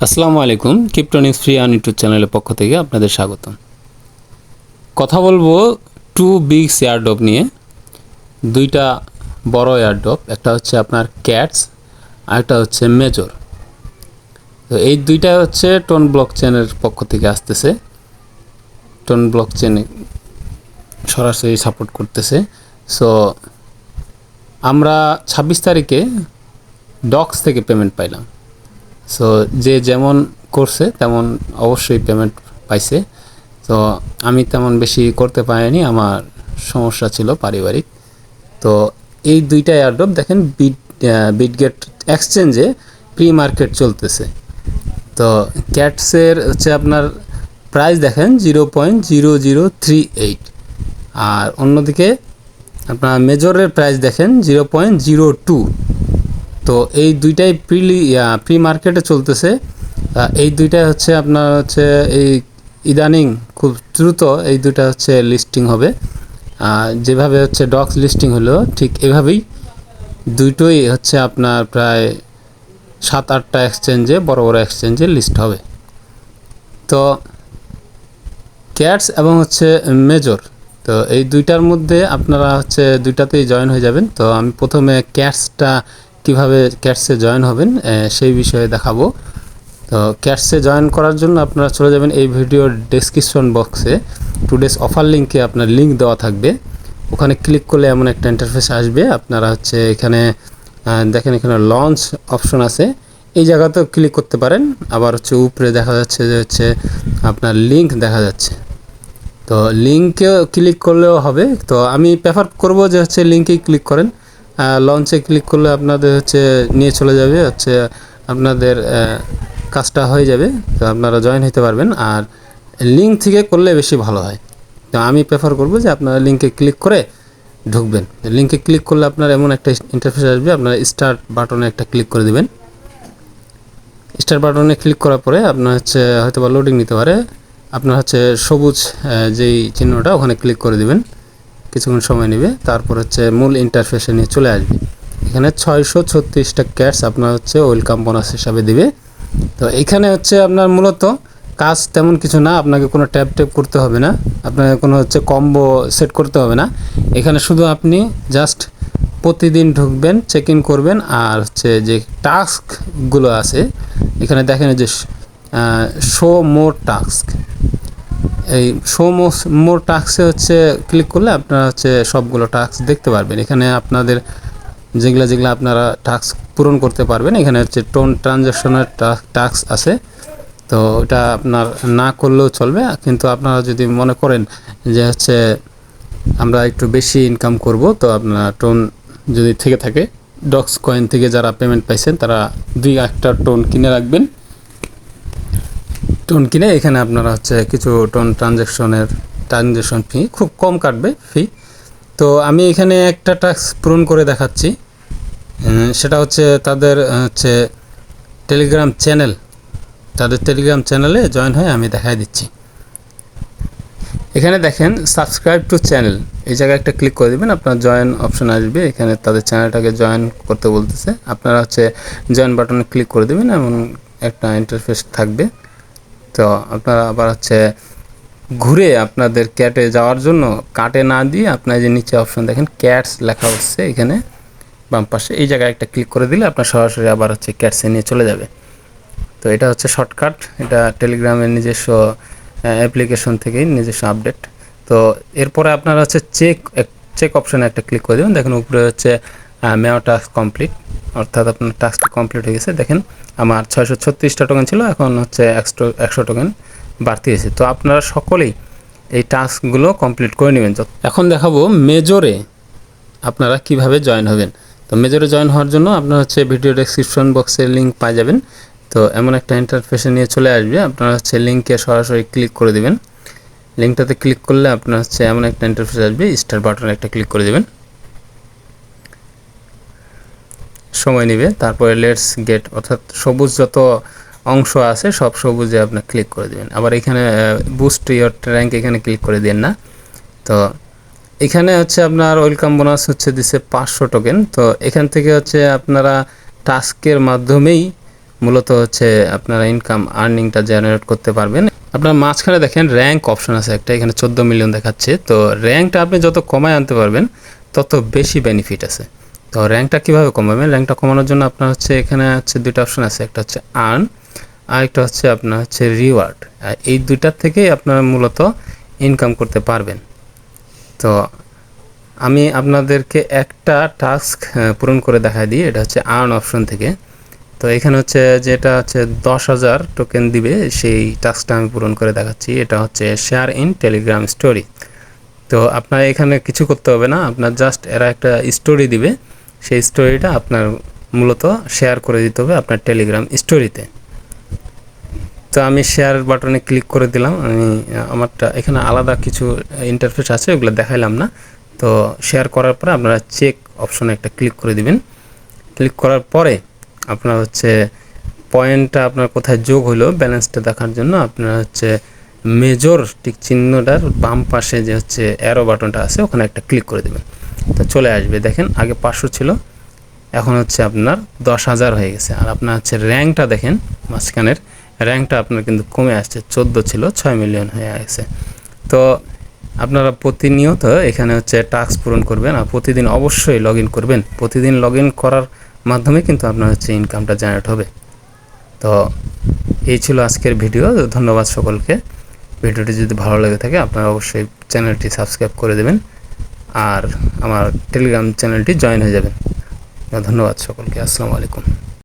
আসসালামু আলাইকুম। ক্রিপ্টোনিক্স free earn YouTube চ্যানেলের পক্ষ থেকে আপনাদের স্বাগতম। কথা বলবো টু বিগস এয়ারড্রপ নিয়ে। দুইটা বড় এয়ারড্রপ, একটা হচ্ছে আপনার ক্যাটস আর একটা হচ্ছে মেজর। তো এই দুইটা হচ্ছে টোন ব্লকচেনের পক্ষ থেকে আসতেছে। টোন ব্লকচেন সরাসরি সাপোর্ট করতেছে। সো আমরা 26 তারিখে ডক্স থেকে পেমেন্ট পাইলাম। সো যে যেমন করছে তেমন অবশ্যই পেমেন্ট পাইছে। তো আমি তেমন বেশি করতে পারিনি, আমার সমস্যা ছিল পারিবারিক। তো এই দুইটা এয়ারড্রপ দেখেন বিটগেট এক্সচেঞ্জে প্রি মার্কেট চলতেছে। তো ক্যাটসের হচ্ছে আপনার প্রাইস দেখেন 0.0038, আর অন্যদিকে আপনার মেজরের প্রাইস দেখেন 0.02। তো এই দুইটাই প্রি মার্কেটে চলতেছে। এই দুইটাই হচ্ছে আপনার হচ্ছে এই ইদানিং খুব দ্রুত এই দুইটা হচ্ছে লিস্টিং হবে। যেভাবে হচ্ছে ডক্স লিস্টিং হলো ঠিক এভাবেই দুইটোই হচ্ছে আপনার প্রায় 7-8টা এক্সচেঞ্জে, বড় বড় এক্সচেঞ্জে লিস্ট হবে। তো ক্যাটস এবং হচ্ছে মেজর, তো এই দুইটার মধ্যে আপনারা হচ্ছে দুইটাতেই জয়েন হয়ে যাবেন। তো আমি প্রথমে কিভাবে ক্যাটসে জয়েন হবেন সেই বিষয়ে দেখাবো। তো ক্যাটসে জয়েন করার জন্য আপনারা চলে যাবেন এই ভিডিওর ডেসক্রিপশন বক্সে টুডেস অফার লিঙ্কে আপনার লিঙ্ক দেওয়া থাকবে। ওখানে ক্লিক করলে এমন একটা ইন্টারফেস আসবে। আপনারা হচ্ছে এখানে দেখেন, এখানে লঞ্চ অপশন আছে, এই জায়গাতেও ক্লিক করতে পারেন। আবার হচ্ছে উপরে দেখা যাচ্ছে যে হচ্ছে আপনার লিঙ্ক দেখা যাচ্ছে, তো লিঙ্কে ক্লিক করলেও হবে। তো আমি প্রেফার করব যে হচ্ছে লিঙ্কেই ক্লিক করেন। লঞ্চে ক্লিক করলে আপনাদের হচ্ছে নিয়ে চলে যাবে, হচ্ছে আপনাদের কাজটা হয়ে যাবে। তো আপনারা জয়েন হতে পারবেন, আর লিঙ্ক থেকে করলে বেশি ভালো হয়। তো আমি প্রেফার করব যে আপনারা লিঙ্কে ক্লিক করে ঢুকবেন। লিঙ্কে ক্লিক করলে আপনার এমন একটা ইন্টারফেস আসবে, আপনারা স্টার্ট বাটনে একটা ক্লিক করে দিবেন। স্টার্ট বাটনে ক্লিক করার পরে আপনার হচ্ছে হয়তো বা লোডিং নিতে পারে। আপনার হচ্ছে সবুজ যেই চিহ্নটা ওখানে ক্লিক করে দিবেন, কিছুক্ষণ সময় নেবে। তারপর হচ্ছে মূল ইন্টারফেসে নিয়ে চলে আসবে। এখানে 636টা ক্যাটস আপনার হচ্ছে ওয়েলকাম বোনাস হিসাবে দিবে। তো এখানে হচ্ছে আপনার মূলত কাজ তেমন কিছু না, আপনাকে কোনো ট্যাপ করতে হবে না, আপনাকে কোনো হচ্ছে কম্বো সেট করতে হবে না। এখানে শুধু আপনি জাস্ট প্রতিদিন ঢুকবেন, চেক ইন করবেন, আর হচ্ছে যে টাস্কগুলো আছে এখানে দেখেন যে শো মোর টাস্ক, এই শো মোর টাস্কে হচ্ছে ক্লিক করলে আপনারা হচ্ছে সবগুলো টাস্ক দেখতে পারবেন। এখানে আপনাদের যেগুলো আপনারা টাস্ক পূরণ করতে পারবেন। এখানে হচ্ছে টোন ট্রানজ্যাকশনের টাস্ক আছে, তো এটা আপনার না করলেও চলবে। কিন্তু আপনারা যদি মনে করেন যে হচ্ছে আমরা একটু বেশি ইনকাম করব, তো আপনারা টোন যদি থেকে থাকে ডক্স কয়েন থেকে যারা পেমেন্ট পাইছেন তারা 2-1টা টোন কিনে রাখবেন। টোন কিনে এখানে আপনারা হচ্ছে কিছু টোন ট্রানজ্যাকশন ফি খুব কম কাটবে ফি। তো আমি এখানে একটা টাস্ক পূরণ করে দেখাচ্ছি। সেটা হচ্ছে তাদের হচ্ছে টেলিগ্রাম চ্যানেলে জয়েন হয়ে আমি দেখাই দিচ্ছি। এখানে দেখেন সাবস্ক্রাইব টু চ্যানেল, এই জায়গায় একটা ক্লিক করে দেবেন, আপনার জয়েন অপশন আসবে। এখানে তাদের চ্যানেলটাকে জয়েন করতে বলতেছে, আপনারা হচ্ছে জয়েন বাটনে ক্লিক করে দেবেন, এমন একটা ইন্টারফেস থাকবে। তো আপনারা আবার হচ্ছে ঘুরে আপনাদের ক্যাটে যাওয়ার জন্য কাটে না দিয়ে আপনার যে নিচে অপশন দেখেন ক্যাটস লেখা হচ্ছে এখানে বাম পাশে, এই জায়গায় একটা ক্লিক করে দিলে আপনার সরাসরি আবার হচ্ছে ক্যাটসে নিয়ে চলে যাবে। তো এটা হচ্ছে শর্টকাট, এটা টেলিগ্রামের নিজস্ব অ্যাপ্লিকেশন থেকেই নিজস্ব আপডেট। তো এরপরে আপনারা হচ্ছে চেক অপশানে একটা ক্লিক করে দেবেন। দেখেন উপরে হচ্ছে মেও টাস্ক কমপ্লিট, অর্থাৎ আপনার টাস্কটা কমপ্লিট হয়ে গেছে। দেখেন আমার 636টা টোকেন ছিল, এখন হচ্ছে 100 টোকেন বাড়তি হয়েছে। তো আপনারা সকলেই এই টাস্কগুলো কমপ্লিট করে নেবেন। এখন দেখাবো মেজরে আপনারা কিভাবে জয়েন হবেন। তো মেজরে জয়েন হওয়ার জন্য আপনারা হচ্ছে ভিডিও ডেসক্রিপশন বক্সে লিঙ্ক পাই যাবেন। তো এমন একটা ইন্টারফেসে নিয়ে চলে আসবে, আপনারা হচ্ছে লিঙ্কে সরাসরি ক্লিক করে দেবেন। লিঙ্কটাতে ক্লিক করলে আপনার হচ্ছে এমন একটা ইন্টারফেস আসবে, স্টার বাটনে একটা ক্লিক করে দেবেন, সময় নেবে। তারপরে লেটস গেট, অর্থাৎ সবুজ যত অংশ আছে সব সবুজে আপনার ক্লিক করে দেবেন। আবার এখানে বুস্ট ইয়োর র্যাঙ্ক এখানে ক্লিক করে দেন না। তো এখানে হচ্ছে আপনার ওয়েলকাম বোনাস হচ্ছে দিছে 500 টোকেন। তো এখান থেকে হচ্ছে আপনারা টাস্কের মাধ্যমেই মূলত হচ্ছে আপনারা ইনকাম আর্নিংটা জেনারেট করতে পারবেন। আপনার মাঝখানে দেখেন র্যাঙ্ক অপশন আছে একটা, এখানে 14 মিলিয়ন দেখাচ্ছে। তো র্যাঙ্কটা আপনি যত কমায় আনতে পারবেন তত বেশি বেনিফিট আছে। তো র্যাঙ্কটা কীভাবে কমাবেন? র্যাঙ্কটা কমানোর জন্য আপনার হচ্ছে এখানে হচ্ছে দুইটা অপশন আছে, একটা হচ্ছে আর্ন আর একটা হচ্ছে আপনার হচ্ছে রিওয়ার্ড। এই দুইটার থেকেই আপনারা মূলত ইনকাম করতে পারবেন। তো আমি আপনাদেরকে একটা টাস্ক পূরণ করে দেখাই দিই, এটা হচ্ছে আর্ন অপশন থেকে। তো এখানে হচ্ছে যেটা হচ্ছে 10,000 টোকেন দিবে, সেই টাস্কটা আমি পূরণ করে দেখাচ্ছি। এটা হচ্ছে শেয়ার ইন টেলিগ্রাম স্টোরি। তো আপনার এখানে কিছু করতে হবে না, আপনার জাস্ট এরা একটা স্টোরি দিবে, সেই স্টোরিটা আপনার মূলত শেয়ার করে দিতে হবে আপনার টেলিগ্রাম স্টোরিতে। তো আমি শেয়ার বাটনে ক্লিক করে দিলাম। আমি আমারটা এখানে আলাদা কিছু ইন্টারফেস আছে, ওগুলো দেখাইলাম না। তো শেয়ার করার পরে আপনারা চেক অপশনে একটা ক্লিক করে দিবেন। ক্লিক করার পরে আপনার হচ্ছে পয়েন্টটা আপনার কোথায় যোগ হলো ব্যালেন্সটা দেখার জন্য আপনার হচ্ছে মেজর টিক চিহ্নটার বাম পাশে যে হচ্ছে অ্যারো বাটনটা আছে ওখানে একটা ক্লিক করে দেবেন। তো চলে আসবে, দেখেন আগে 500 ছিল, এখন হচ্ছে আপনার 10,000 হয়ে গেছে। আর আপনার হচ্ছে র্যাঙ্কটা দেখেন মাঝখানের র্যাঙ্কটা আপনার কিন্তু কমে আসছে, 14 ছিল 6 মিলিয়ন হয়ে গেছে। তো আপনারা প্রতিনিয়ত এখানে হচ্ছে টাস্ক পূরণ করবেন আর প্রতিদিন অবশ্যই লগ ইন করবেন। প্রতিদিন লগ ইন করার মাধ্যমে কিন্তু আপনার হচ্ছে ইনকামটা জেনারেট হবে। তো এই ছিল আজকের ভিডিও। ধন্যবাদ সকলকে। ভিডিওটি যদি ভালো লেগে থাকে আপনারা অবশ্যই চ্যানেলটি সাবস্ক্রাইব করে দেবেন আর আমার টেলিগ্রাম চ্যানেলটি জয়েন হয়ে যাবেন। ধন্যবাদ সকলকে। আসসালামু আলাইকুম।